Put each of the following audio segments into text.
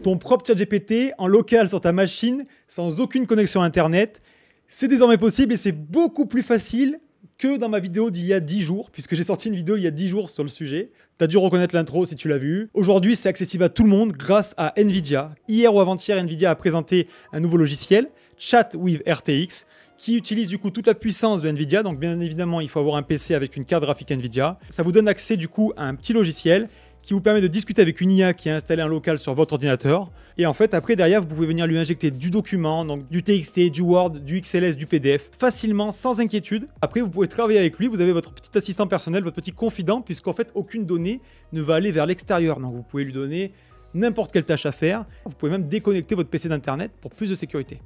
ton propre ChatGPT en local sur ta machine sans aucune connexion Internet. C'est désormais possible et c'est beaucoup plus facile que dans ma vidéo d'il y a 10 jours, puisque j'ai sorti une vidéo il y a 10 jours sur le sujet. T'as dû reconnaître l'intro si tu l'as vu. Aujourd'hui, c'est accessible à tout le monde grâce à Nvidia. Hier ou avant-hier, Nvidia a présenté un nouveau logiciel, Chat with RTX, qui utilise du coup toute la puissance de Nvidia. Donc bien évidemment, il faut avoir un PC avec une carte graphique Nvidia. Ça vous donne accès du coup à un petit logiciel qui vous permet de discuter avec une IA qui est installée en local sur votre ordinateur. Et en fait, après, derrière, vous pouvez venir lui injecter du document, donc du TXT, du Word, du XLS, du PDF, facilement, sans inquiétude. Après, vous pouvez travailler avec lui, vous avez votre petit assistant personnel, votre petit confident, puisqu'en fait, aucune donnée ne va aller vers l'extérieur. Donc, vous pouvez lui donner n'importe quelle tâche à faire. Vous pouvez même déconnecter votre PC d'Internet pour plus de sécurité.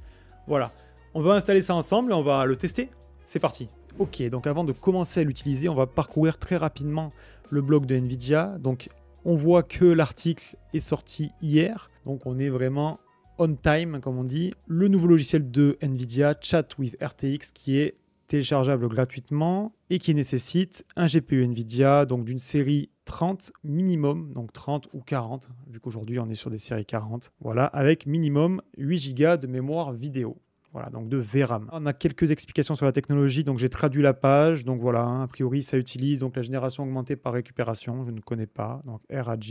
Voilà. On va installer ça ensemble et on va le tester. C'est parti. Ok, donc avant de commencer à l'utiliser, on va parcourir très rapidement le blog de Nvidia. Donc, on voit que l'article est sorti hier, donc on est vraiment on time, comme on dit. Le nouveau logiciel de Nvidia, Chat with RTX, qui est téléchargeable gratuitement et qui nécessite un GPU Nvidia, donc d'une série 30 minimum, donc 30 ou 40, vu qu'aujourd'hui on est sur des séries 40, voilà, avec minimum 8 Go de mémoire vidéo. Voilà, donc de VRAM. On a quelques explications sur la technologie, donc j'ai traduit la page. Donc voilà, a priori ça utilise donc la génération augmentée par récupération, je ne connais pas, donc RAG.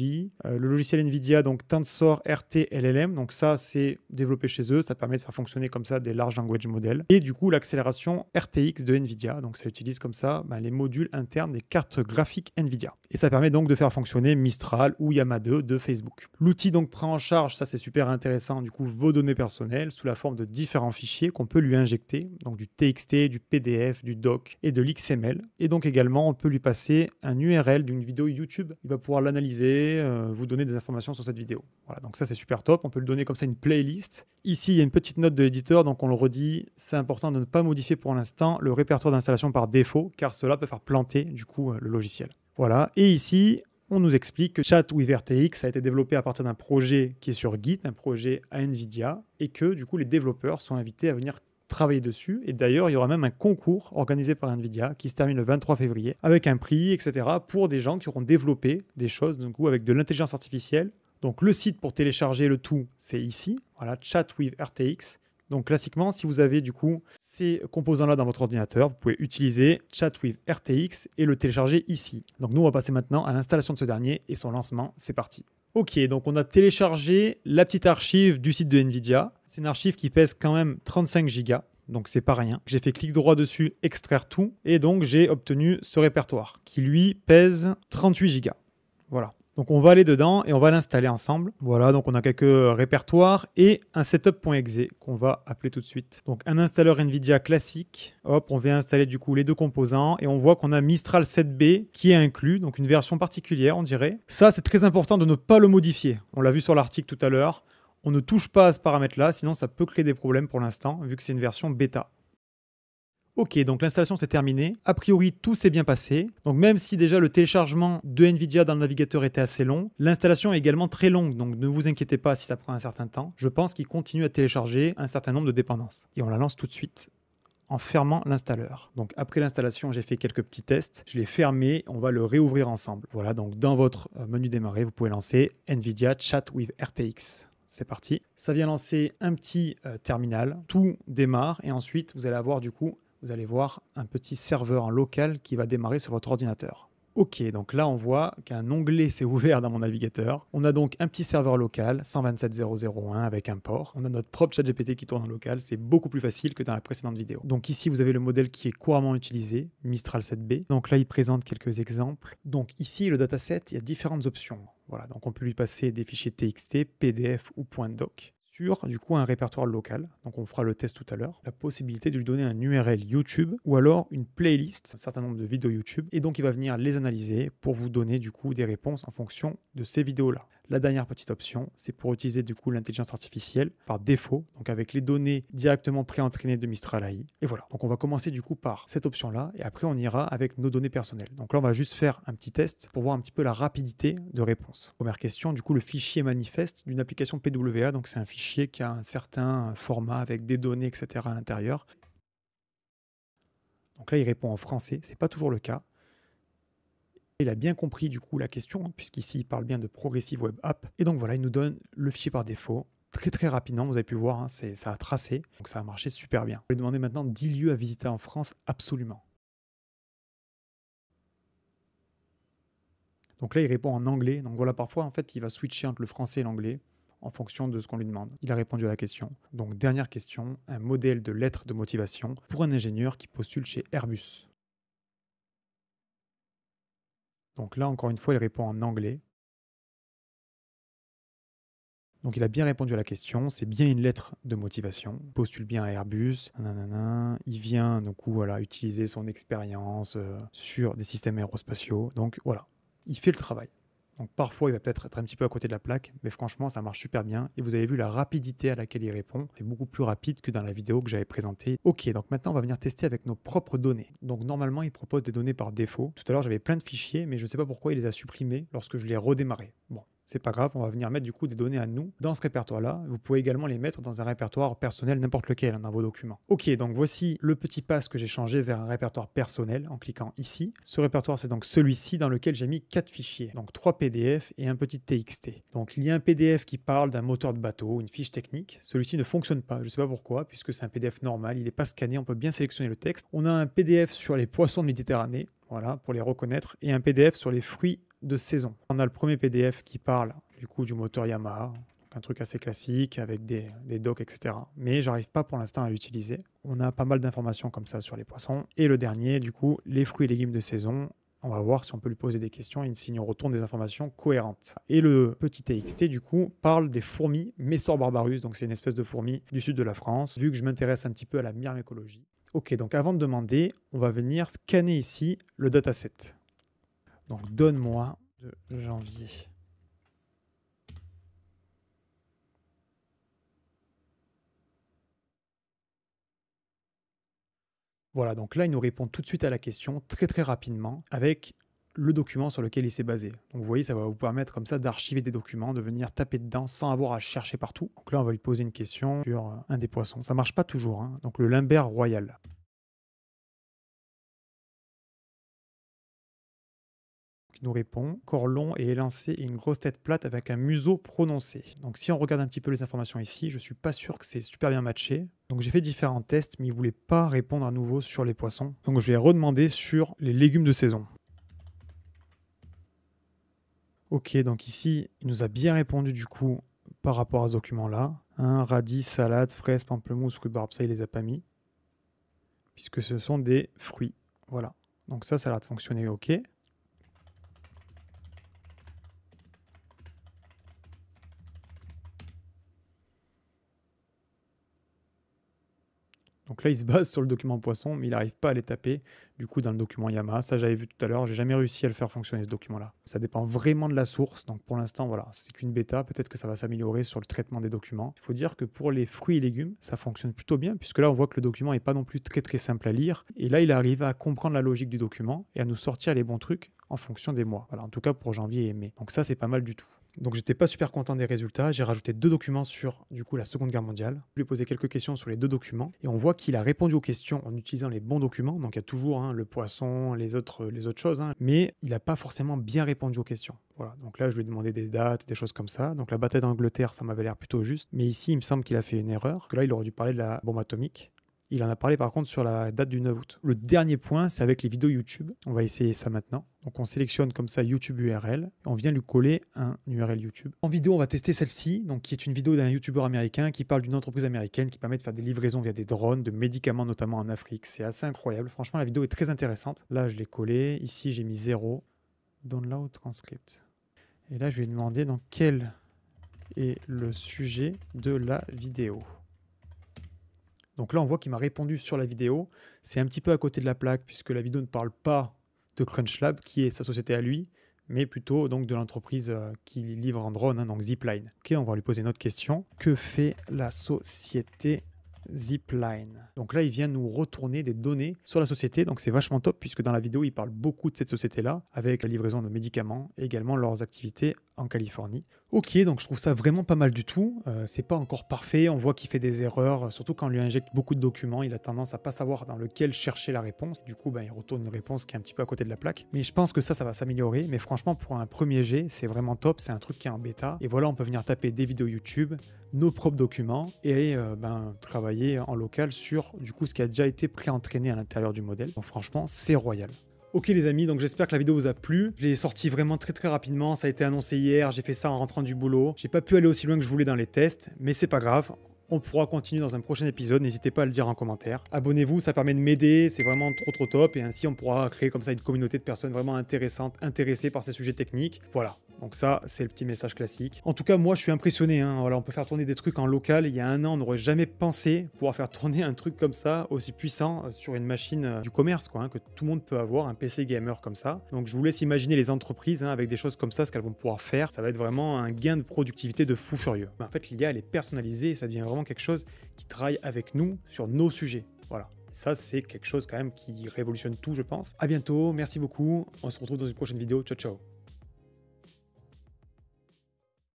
Le logiciel Nvidia, donc Tensor RT LLM, donc ça c'est développé chez eux, ça permet de faire fonctionner comme ça des large language models. Et du coup l'accélération RTX de Nvidia, donc ça utilise comme ça les modules internes des cartes graphiques Nvidia. Et ça permet donc de faire fonctionner Mistral ou Llama 2 de Facebook. L'outil donc prend en charge, ça c'est super intéressant, du coup vos données personnelles sous la forme de différents fichiers qu'on peut lui injecter, donc du TXT, du PDF, du doc et de l'XML. Et donc également, on peut lui passer un URL d'une vidéo YouTube. Il va pouvoir l'analyser, vous donner des informations sur cette vidéo. Voilà, donc ça c'est super top. On peut lui donner comme ça une playlist. Ici, il y a une petite note de l'éditeur, donc on le redit, c'est important de ne pas modifier pour l'instant le répertoire d'installation par défaut, car cela peut faire planter du coup le logiciel. Voilà, et ici, on nous explique que Chat with RTX a été développé à partir d'un projet qui est sur Git, un projet à Nvidia, et que du coup les développeurs sont invités à venir travailler dessus. Et d'ailleurs, il y aura même un concours organisé par Nvidia qui se termine le 23 février avec un prix, etc. pour des gens qui auront développé des choses du coup, avec de l'intelligence artificielle. Donc le site pour télécharger le tout, c'est ici, voilà, Chat with RTX. Donc classiquement, si vous avez du coup ces composants-là dans votre ordinateur, vous pouvez utiliser Chat with RTX et le télécharger ici. Donc nous, on va passer maintenant à l'installation de ce dernier et son lancement. C'est parti. Ok, donc on a téléchargé la petite archive du site de Nvidia. C'est une archive qui pèse quand même 35 Go, donc c'est pas rien. J'ai fait clic droit dessus, extraire tout, et donc j'ai obtenu ce répertoire qui lui pèse 38 Go. Voilà. Donc on va aller dedans et on va l'installer ensemble. Voilà, donc on a quelques répertoires et un setup.exe qu'on va appeler tout de suite. Donc un installeur Nvidia classique. Hop, on vient installer du coup les deux composants et on voit qu'on a Mistral 7B qui est inclus, donc une version particulière on dirait. Ça c'est très important de ne pas le modifier. On l'a vu sur l'article tout à l'heure. On ne touche pas à ce paramètre-là, sinon ça peut créer des problèmes pour l'instant vu que c'est une version bêta. Ok, donc l'installation c'est terminé. A priori, tout s'est bien passé. Donc même si déjà le téléchargement de Nvidia dans le navigateur était assez long, l'installation est également très longue. Donc ne vous inquiétez pas si ça prend un certain temps. Je pense qu'il continue à télécharger un certain nombre de dépendances. Et on la lance tout de suite en fermant l'installeur. Donc après l'installation, j'ai fait quelques petits tests. Je l'ai fermé, on va le réouvrir ensemble. Voilà, donc dans votre menu démarrer, vous pouvez lancer Nvidia Chat with RTX. C'est parti. Ça vient lancer un petit terminal. Tout démarre et ensuite, vous allez avoir du coup vous allez voir un petit serveur en local qui va démarrer sur votre ordinateur. Ok, donc là on voit qu'un onglet s'est ouvert dans mon navigateur. On a donc un petit serveur local, 127.0.0.1 avec un port. On a notre propre ChatGPT qui tourne en local. C'est beaucoup plus facile que dans la précédente vidéo. Donc ici vous avez le modèle qui est couramment utilisé, Mistral 7B. Donc là il présente quelques exemples. Donc ici le dataset, il y a différentes options. Voilà, donc on peut lui passer des fichiers TXT, PDF ou .doc. Sur du coup un répertoire local, donc on fera le test tout à l'heure, la possibilité de lui donner un URL YouTube ou alors une playlist, un certain nombre de vidéos YouTube, et donc il va venir les analyser pour vous donner du coup des réponses en fonction de ces vidéos-là. La dernière petite option, c'est pour utiliser du coup l'intelligence artificielle par défaut, donc avec les données directement pré-entraînées de Mistral AI. Et voilà, donc on va commencer du coup par cette option-là, et après on ira avec nos données personnelles. Donc là on va juste faire un petit test pour voir un petit peu la rapidité de réponse. Première question, du coup le fichier manifeste d'une application PWA, donc c'est un fichier qui a un certain format avec des données, etc. à l'intérieur. Donc là il répond en français, c'est pas toujours le cas. Il a bien compris du coup la question, puisqu'ici il parle bien de Progressive Web App. Et donc voilà, il nous donne le fichier par défaut. Très rapidement, vous avez pu voir, hein, ça a tracé, donc ça a marché super bien. Je vais demander maintenant 10 lieux à visiter en France absolument. Donc là, il répond en anglais. Donc voilà, parfois, en fait, il va switcher entre le français et l'anglais en fonction de ce qu'on lui demande. Il a répondu à la question. Donc dernière question, un modèle de lettre de motivation pour un ingénieur qui postule chez Airbus. Donc là, encore une fois, il répond en anglais. Donc il a bien répondu à la question, c'est bien une lettre de motivation. Il postule bien à Airbus, nanana. Il vient donc voilà, utiliser son expérience sur des systèmes aérospatiaux. Donc voilà, il fait le travail. Donc parfois, il va peut-être être un petit peu à côté de la plaque, mais franchement, ça marche super bien. Et vous avez vu la rapidité à laquelle il répond. C'est beaucoup plus rapide que dans la vidéo que j'avais présentée. Ok, donc maintenant, on va venir tester avec nos propres données. Donc normalement, il propose des données par défaut. Tout à l'heure, j'avais plein de fichiers, mais je ne sais pas pourquoi il les a supprimés lorsque je les ai redémarrés. Bon. C'est pas grave, on va venir mettre du coup des données à nous dans ce répertoire-là. Vous pouvez également les mettre dans un répertoire personnel, n'importe lequel, dans vos documents. Ok, donc voici le petit pass que j'ai changé vers un répertoire personnel en cliquant ici. Ce répertoire, c'est donc celui-ci dans lequel j'ai mis 4 fichiers, donc 3 PDF et un petit TXT. Donc il y a un PDF qui parle d'un moteur de bateau, une fiche technique. Celui-ci ne fonctionne pas, je ne sais pas pourquoi, puisque c'est un PDF normal, il n'est pas scanné, on peut bien sélectionner le texte. On a un PDF sur les poissons de Méditerranée, voilà, pour les reconnaître, et un PDF sur les fruits de saison. On a le premier PDF qui parle du coup du moteur Yamaha, donc un truc assez classique avec des docks, etc. Mais j'arrive pas pour l'instant à l'utiliser. On a pas mal d'informations comme ça sur les poissons. Et le dernier, du coup, les fruits et légumes de saison. On va voir si on peut lui poser des questions et s'il nous retourne des informations cohérentes. Et le petit TXT, du coup, parle des fourmis Messor barbarus. Donc c'est une espèce de fourmi du sud de la France, vu que je m'intéresse un petit peu à la myrmécologie. Ok, donc avant de demander, on va venir scanner ici le dataset. Donc donne-moi de janvier. Voilà, donc là, il nous répond tout de suite à la question, très rapidement, avec le document sur lequel il s'est basé. Donc vous voyez, ça va vous permettre comme ça d'archiver des documents, de venir taper dedans sans avoir à chercher partout. Donc là, on va lui poser une question sur un des poissons. Ça marche pas toujours, hein. Donc le Limbert royal. Il nous répond corps long et élancé et une grosse tête plate avec un museau prononcé. Donc si on regarde un petit peu les informations ici, je suis pas sûr que c'est super bien matché. Donc j'ai fait différents tests, mais il voulait pas répondre à nouveau sur les poissons. Donc je vais redemander sur les légumes de saison. Ok, donc ici, il nous a bien répondu du coup par rapport à ce document-là. Radis, salade, fraises, pamplemousse, rhubarbe, ça il les a pas mis. Puisque ce sont des fruits. Voilà. Donc ça a l'air de fonctionner ok. Donc là, il se base sur le document poisson, mais il n'arrive pas à les taper du coup dans le document Yamaha. Ça, j'avais vu tout à l'heure, j'ai jamais réussi à le faire fonctionner ce document-là. Ça dépend vraiment de la source. Donc pour l'instant, voilà, c'est qu'une bêta. Peut-être que ça va s'améliorer sur le traitement des documents. Il faut dire que pour les fruits et légumes, ça fonctionne plutôt bien, puisque là, on voit que le document n'est pas non plus très simple à lire. Et là, il arrive à comprendre la logique du document et à nous sortir les bons trucs en fonction des mois. Voilà, en tout cas pour janvier et mai. Donc ça, c'est pas mal du tout. Donc j'étais pas super content des résultats, j'ai rajouté 2 documents sur du coup la Seconde Guerre mondiale. Je lui ai posé quelques questions sur les 2 documents et on voit qu'il a répondu aux questions en utilisant les bons documents. Donc il y a toujours le poisson, les autres choses, mais il n'a pas forcément bien répondu aux questions. Voilà, donc là je lui ai demandé des dates, des choses comme ça. Donc la bataille d'Angleterre, ça m'avait l'air plutôt juste, mais ici il me semble qu'il a fait une erreur. Que là il aurait dû parler de la bombe atomique. Il en a parlé par contre sur la date du 9 août. Le dernier point, c'est avec les vidéos YouTube. On va essayer ça maintenant. Donc on sélectionne comme ça YouTube URL. On vient lui coller un URL YouTube. En vidéo, on va tester celle-ci, donc qui est une vidéo d'un YouTuber américain qui parle d'une entreprise américaine qui permet de faire des livraisons via des drones, de médicaments notamment en Afrique. C'est assez incroyable. Franchement, la vidéo est très intéressante. Là, je l'ai collé. Ici, j'ai mis 0. Download transcript. Et là, je vais lui demander donc quel est le sujet de la vidéo. Donc là, on voit qu'il m'a répondu sur la vidéo. C'est un petit peu à côté de la plaque puisque la vidéo ne parle pas de CrunchLab, qui est sa société à lui, mais plutôt donc de l'entreprise qui livre en drone, donc Zipline. Ok, on va lui poser une autre question. Que fait la société Zipline? Donc là, il vient nous retourner des données sur la société. Donc c'est vachement top puisque dans la vidéo, il parle beaucoup de cette société-là avec la livraison de médicaments et également leurs activités en Californie. Ok, donc je trouve ça vraiment pas mal du tout. C'est pas encore parfait, on voit qu'il fait des erreurs, surtout quand on lui injecte beaucoup de documents, il a tendance à pas savoir dans lequel chercher la réponse. Du coup, il retourne une réponse qui est un petit peu à côté de la plaque. Mais je pense que ça va s'améliorer. Mais franchement, pour un premier jet, c'est vraiment top. C'est un truc qui est en bêta. Et voilà, on peut venir taper des vidéos YouTube, nos propres documents et travailler en local sur du coup ce qui a déjà été pré-entraîné à l'intérieur du modèle. Donc franchement, c'est royal. Ok les amis, donc j'espère que la vidéo vous a plu. Je l'ai sorti vraiment très rapidement, ça a été annoncé hier, j'ai fait ça en rentrant du boulot. J'ai pas pu aller aussi loin que je voulais dans les tests, mais c'est pas grave. On pourra continuer dans un prochain épisode, n'hésitez pas à le dire en commentaire. Abonnez-vous, ça permet de m'aider, c'est vraiment trop top. Et ainsi on pourra créer comme ça une communauté de personnes vraiment intéressantes, intéressées par ces sujets techniques. Voilà. Donc ça, c'est le petit message classique. En tout cas, moi, je suis impressionné. Voilà, on peut faire tourner des trucs en local. Il y a un an, on n'aurait jamais pensé pouvoir faire tourner un truc comme ça, aussi puissant, sur une machine du commerce, que tout le monde peut avoir, un PC gamer comme ça. Donc je vous laisse imaginer les entreprises avec des choses comme ça, ce qu'elles vont pouvoir faire. Ça va être vraiment un gain de productivité de fou furieux. Mais en fait, l'IA, elle est personnalisée et ça devient vraiment quelque chose qui travaille avec nous sur nos sujets. Voilà. Ça, c'est quelque chose quand même qui révolutionne tout, je pense. À bientôt, merci beaucoup. On se retrouve dans une prochaine vidéo. Ciao, ciao.